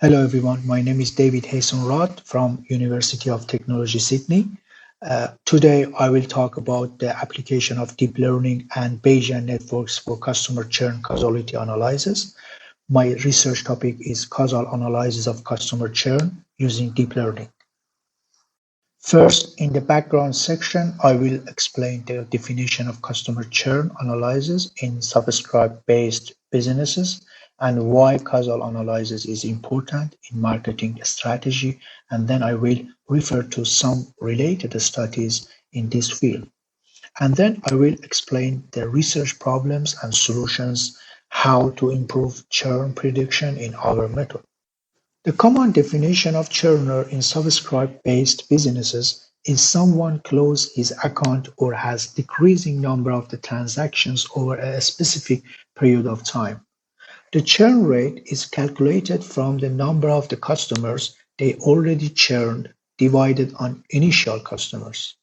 Hello everyone, my name is David Hayson-Rod from University of Technology, Sydney. Today I will talk about the application of deep learning and Bayesian networks for customer churn causality analysis. My research topic is causal analysis of customer churn using deep learning. First, in the background section, I will explain the definition of customer churn analysis in subscribe-based businesses and why causal analysis is important in marketing strategy, and then I will refer to some related studies in this field. And then I will explain the research problems and solutions, how to improve churn prediction in our method. The common definition of churner in subscribe-based businesses is someone closes his account or has decreasing number of the transactions over a specific period of time. The churn rate is calculated from the number of the customers they already churned divided on initial customers.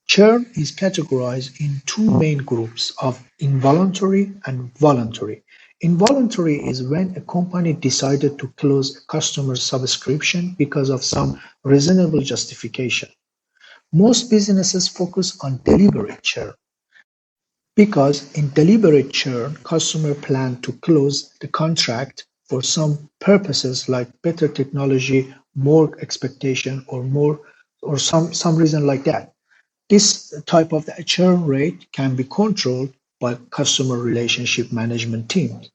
Churn is categorized in two main groups of involuntary and voluntary. Involuntary is when a company decided to close a customer subscription because of some reasonable justification. Most businesses focus on deliberate churn because in deliberate churn, customers plan to close the contract for some purposes like better technology, more expectation, or some reason like that. This type of churn rate can be controlled by customer relationship management teams.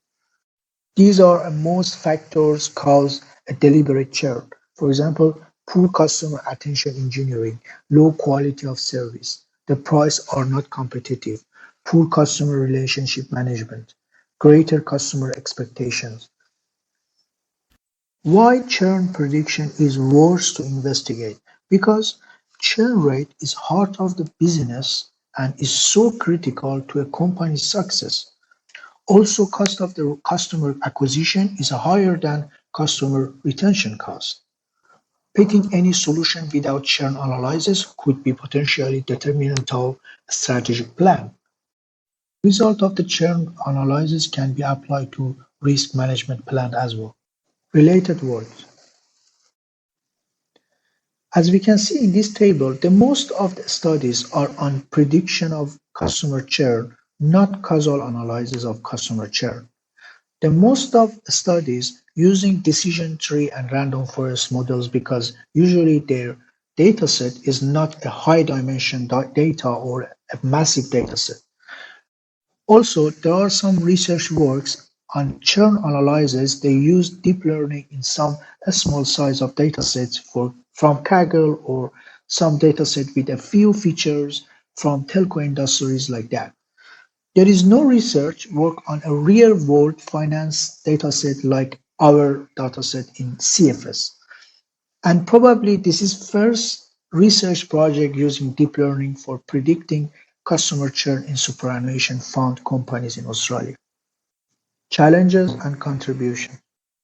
These are most factors cause a deliberate churn. For example, poor customer attention engineering, low quality of service, the price are not competitive, poor customer relationship management, greater customer expectations. Why churn prediction is worth to investigate? Because churn rate is heart of the business and is so critical to a company's success. Also, cost of the customer acquisition is higher than customer retention cost. Picking any solution without churn analysis could be potentially detrimental to a strategic plan. Result of the churn analysis can be applied to risk management plan as well. Related words. As we can see in this table, the most of the studies are on prediction of customer churn, not causal analysis of customer churn. The most of studies using decision tree and random forest models because usually their dataset is not a high dimension data or a massive dataset. Also, there are some research works on churn analysis. They use deep learning in some small size of datasets from Kaggle or some dataset with a few features from telco industries like that. There is no research work on a real-world finance dataset like our dataset in CFS. And probably this is first research project using deep learning for predicting customer churn in superannuation fund companies in Australia. Challenges and contribution.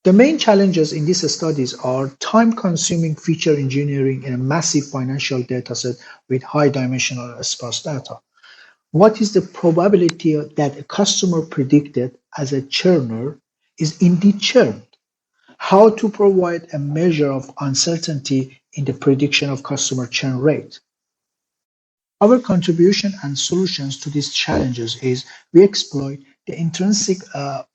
The main challenges in these studies are time-consuming feature engineering in a massive financial dataset with high dimensional sparse data. What is the probability that a customer predicted as a churner is indeed churned? How to provide a measure of uncertainty in the prediction of customer churn rate? Our contribution and solutions to these challenges is we exploit the intrinsic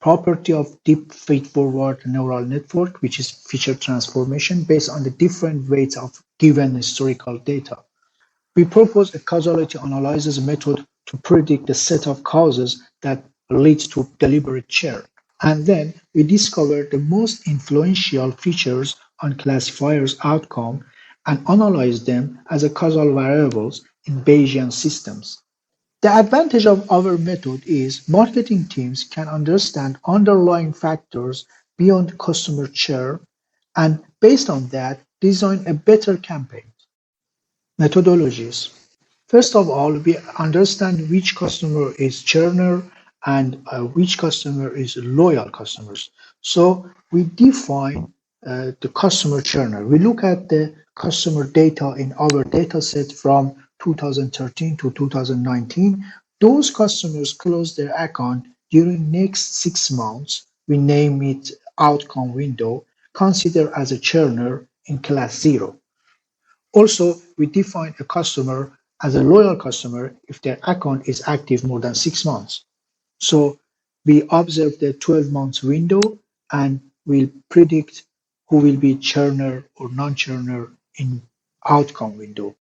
property of deep feed-forward neural network, which is feature transformation based on the different weights of given historical data. We propose a causality analysis method to predict the set of causes that leads to deliberate churn. And then we discover the most influential features on classifiers outcome and analyze them as a causal variables in Bayesian systems. The advantage of our method is marketing teams can understand underlying factors beyond customer churn and based on that design a better campaign. Methodologies. First of all, we understand which customer is churner and which customer is loyal customers. So we define the customer churner. We look at the customer data in our data set from 2013 to 2019. Those customers close their account during next 6 months. We name it outcome window. considered as a churner in class 0. Also, we define a customer as a loyal customer if their account is active more than 6 months. So we observe the 12 months window and we'll predict who will be churner or non-churner in outcome window.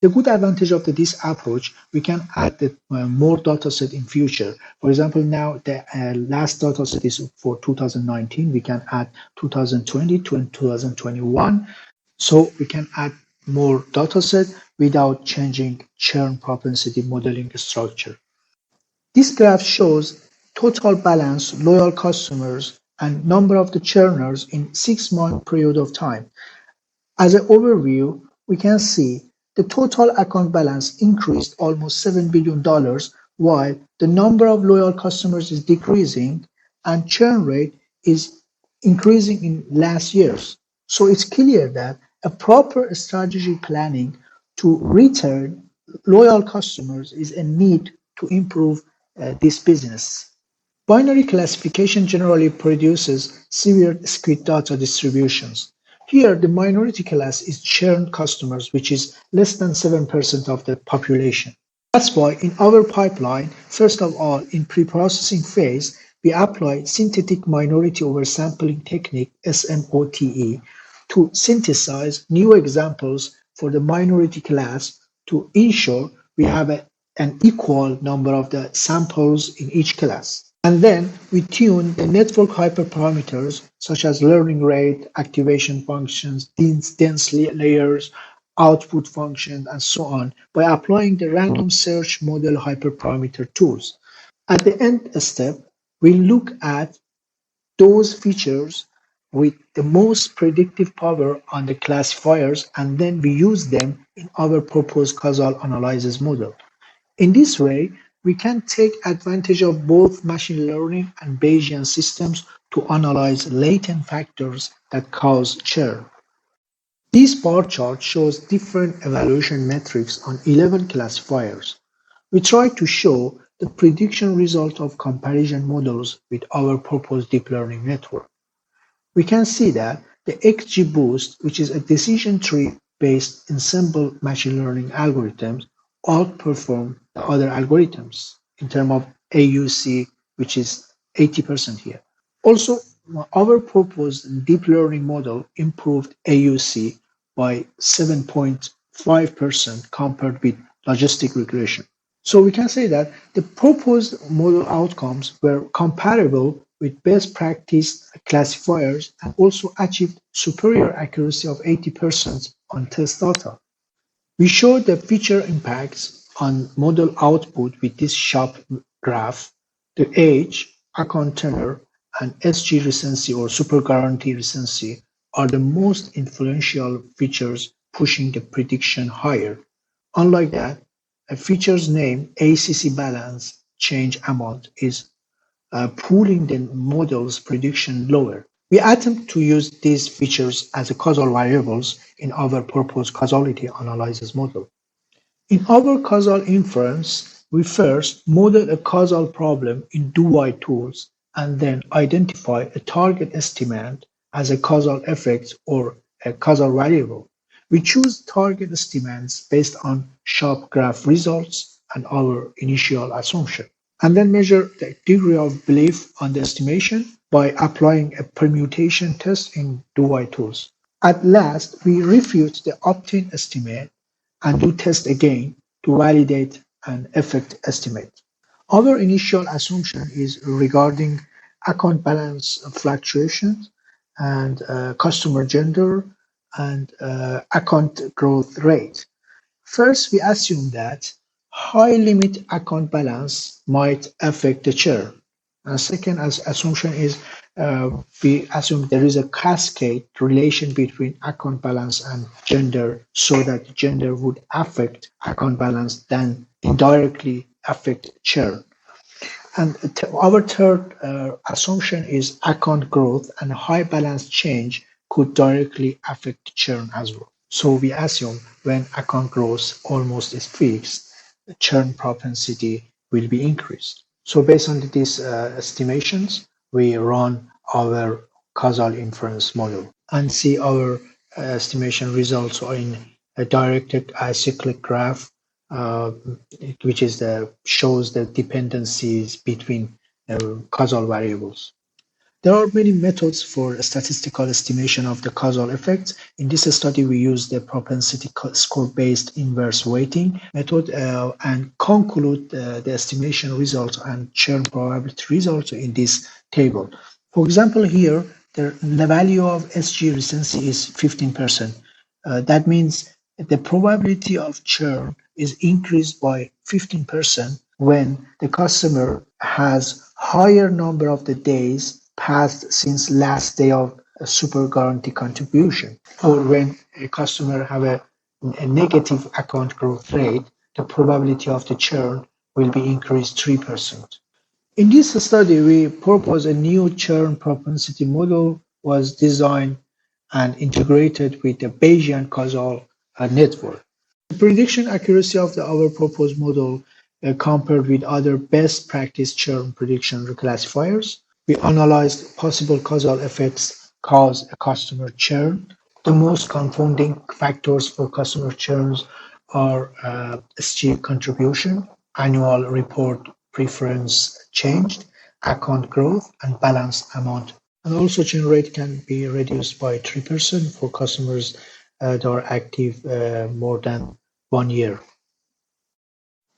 The good advantage of this approach, we can add more data set in future. For example, now the last data set is for 2019. We can add 2020 to 2021. So we can add more data set without changing churn propensity modeling structure. This graph shows total balance, loyal customers, and number of the churners in 6 month period of time. As an overview, we can see the total account balance increased almost $7 billion, while the number of loyal customers is decreasing and churn rate is increasing in last years. So it's clear that a proper strategy planning to return loyal customers is a need to improve this business. Binary classification generally produces severe skewed data distributions. Here, the minority class is churned customers, which is less than 7% of the population. That's why in our pipeline, first of all, in pre-processing phase, we apply synthetic minority oversampling technique, SMOTE, to synthesize new examples for the minority class to ensure we have an equal number of the samples in each class. And then we tune the network hyperparameters such as learning rate, activation functions, dense layers, output functions, and so on by applying the random search model hyperparameter tools. At the end step, we look at those features with the most predictive power on the classifiers, and then we use them in our proposed causal analysis model. In this way, we can take advantage of both machine learning and Bayesian systems to analyze latent factors that cause churn. This bar chart shows different evaluation metrics on 11 classifiers. We try to show the prediction result of comparison models with our proposed deep learning network. We can see that the XGBoost, which is a decision tree based ensemble machine learning algorithms, outperform the other algorithms in terms of AUC, which is 80% here. Also, our proposed deep learning model improved AUC by 7.5% compared with logistic regression. So we can say that the proposed model outcomes were comparable with best practice classifiers and also achieved superior accuracy of 80% on test data. We show the feature impacts on model output with this SHAP graph. The age, account tenure, and SG recency or super guarantee recency are the most influential features pushing the prediction higher. Unlike that, a feature's name, ACC balance change amount, is pulling the model's prediction lower. We attempt to use these features as causal variables in our proposed causality analysis model. In our causal inference, we first model a causal problem in do-while tools and then identify a target estimate as a causal effect or a causal variable. We choose target estimates based on SHAP graph results and our initial assumption, and then measure the degree of belief on the estimation by applying a permutation test in do-while tools. At last, we refute the opt-in estimate and do test again to validate an effect estimate. Our initial assumption is regarding account balance fluctuations and customer gender and account growth rate. First, we assume that high limit account balance might affect the churn. And second assumption is we assume there is a cascade relation between account balance and gender, so that gender would affect account balance, then indirectly affect churn. And our third assumption is account growth and high balance change could directly affect churn as well. So we assume when account growth almost is fixed, the churn propensity will be increased. So based on these estimations, we run our causal inference model and see our estimation results in a directed acyclic graph, uh, which is shows the dependencies between causal variables. There are many methods for statistical estimation of the causal effects. In this study, we use the propensity score-based inverse weighting method and conclude the estimation results and churn probability results in this table. For example, here, the value of SG recency is 15%. That means the probability of churn is increased by 15% when the customer has higher number of the days passed since last day of a super guarantee contribution, or when a customer have a negative account growth rate, the probability of the churn will be increased 3%. In this study, we propose a new churn propensity model was designed and integrated with the Bayesian causal network. The prediction accuracy of our proposed model compared with other best practice churn prediction classifiers. We analyzed possible causal effects cause a customer churn. The most confounding factors for customer churns are SG contribution, annual report preference changed, account growth, and balance amount. And also churn rate can be reduced by 3% for customers that are active more than 1 year.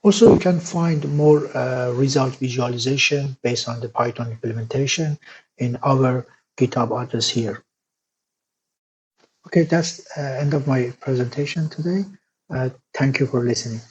Also, you can find more result visualization based on the Python implementation in our GitHub address here. Okay, that's end of my presentation today. Thank you for listening.